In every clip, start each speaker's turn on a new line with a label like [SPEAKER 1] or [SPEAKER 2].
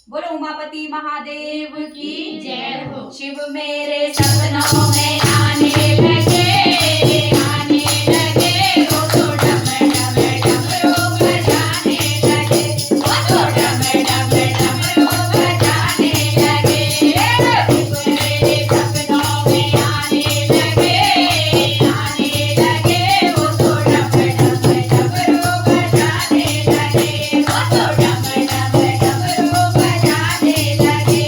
[SPEAKER 1] बोलो उमापति महादेव की
[SPEAKER 2] जय हो।
[SPEAKER 1] शिव मेरे सपनों में आने लगे, आने लगे, वो तो डम डम डमरू बजाने लगे, वो तो डम डम डमरू बजाने लगे। शिव मेरे सपनों में आने लगे, आने लगे, वो तो डम डम डमरू बजाने लगे, वो तो डम डम डमरू बजाने लगे।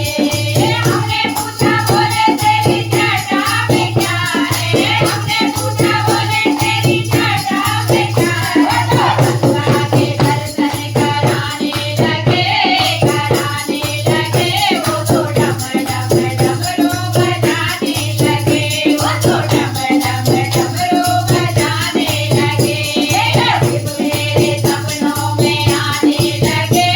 [SPEAKER 1] हमने पूछा बोले तेरी जटा में क्या है, हमने पूछा बोले तेरी जटा में क्या है, तो गंगा के दर्शन कराने लगे, कराने लगे, वो तो डम डम डमरू बजाने लगे, वो तो डम डम डमरू बजाने लगे। शिव मेरे सपनों में आने लगे,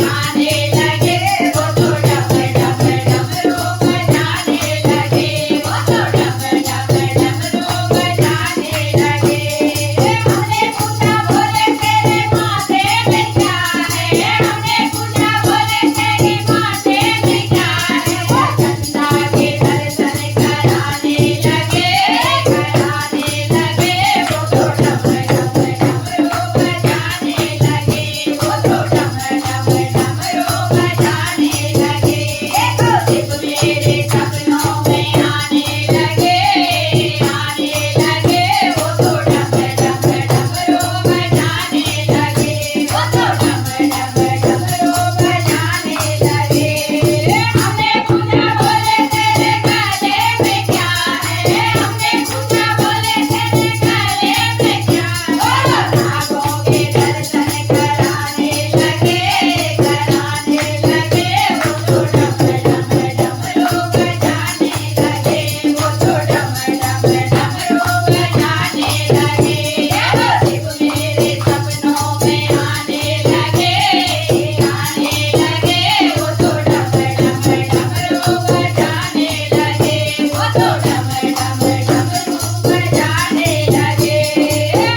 [SPEAKER 1] आने लगे, वो तो डम डम डमरू बजाने लगे, वो तो डम डम डमरू बजाने लगे। हमने पूछा बोले तेरे माथे में क्या है, हमने पूछा बोले तेरी माथे में क्या है, वो गंगा के दर्शन कराने लगे, कराने लगे, वो तो डम डम डमरू बजाने लगे, वो तो डम डम डमरू बजाने लगे। शिव मेरे सपनों में आने लगे, आने लगे, वो तो डम डम डमरू बजाने लगे, वो तो डम डम डमरू बजाने लगे। हमने पूछा बोले तेरे गले में क्या है, हमने पूछा बोले तेरे गले में क्या है, नागों के दर्शन कराने लगे, कराने लगे, वो तो डम डम डमरू बजाने लगे, वो तो डम डम डमरू बजाने लगे। शिव मेरे सपनों में आने लगे, आने लगे, वो तो डम डम डमरू बजाने लगे, वो तो डम डम डमरू बजाने लगे।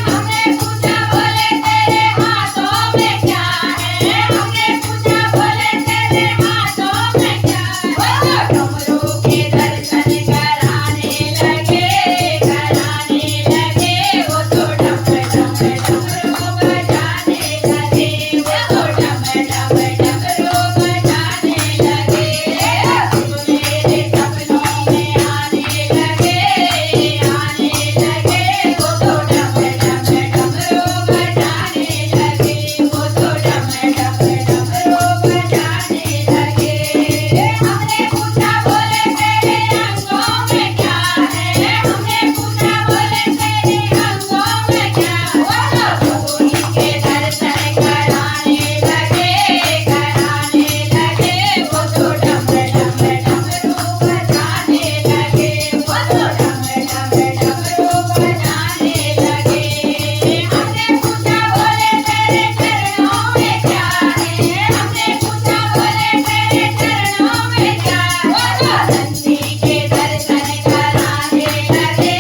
[SPEAKER 1] हमने पूछा बोले तेरे हाथों में क्या है, हमने पूछा बोले तेरे हाथों में क्या है, वो डमरू के दर्शन कराने लगे, कराने लगे, वो तो डम डम डमरू बजाने लगे, वो तो डम डम डमरू बजाने लगे। शिव मेरे सपनों में आने लगे, आने लगे, वो तो डम डम डमरू बजाने लगे, वो तो डम डम डमरू बजाने लगे। हमने पूछा बोले तेरे अंगों में क्या है, हमने पूछा बोले तेरे अंगों में क्या है, वो भोली के दर्शन कराने लगे, कराने लगे, वो तो डम डम डमरू बजाने लगे, वो तो डम डम डमरू बजाने लगे। हमने पूछा बोले तेरे चरणों में क्या है, हमने पूछा बोले तेरे चरणों में क्या है, वो नंदी के दर्शन कराने लगे,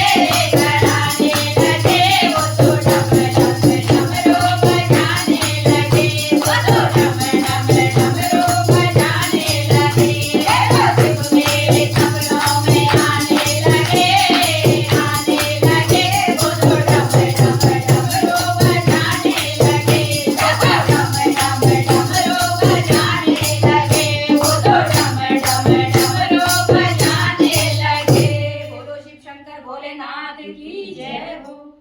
[SPEAKER 1] कराने लगे, वो तो डम डम डमरू बजाने लगे, वो तो डम डम डमरू बजाने लगे। शिव मेरे सपनों में आने लगे, आने लगे, वो तो डम डम डमरू बजाने लगे, वो तो डम डम डमरू बजाने लगे, वो तो डम डम डमरू बजाने लगे। बोलो शिव शंकर भोलेनाथ की जय हो।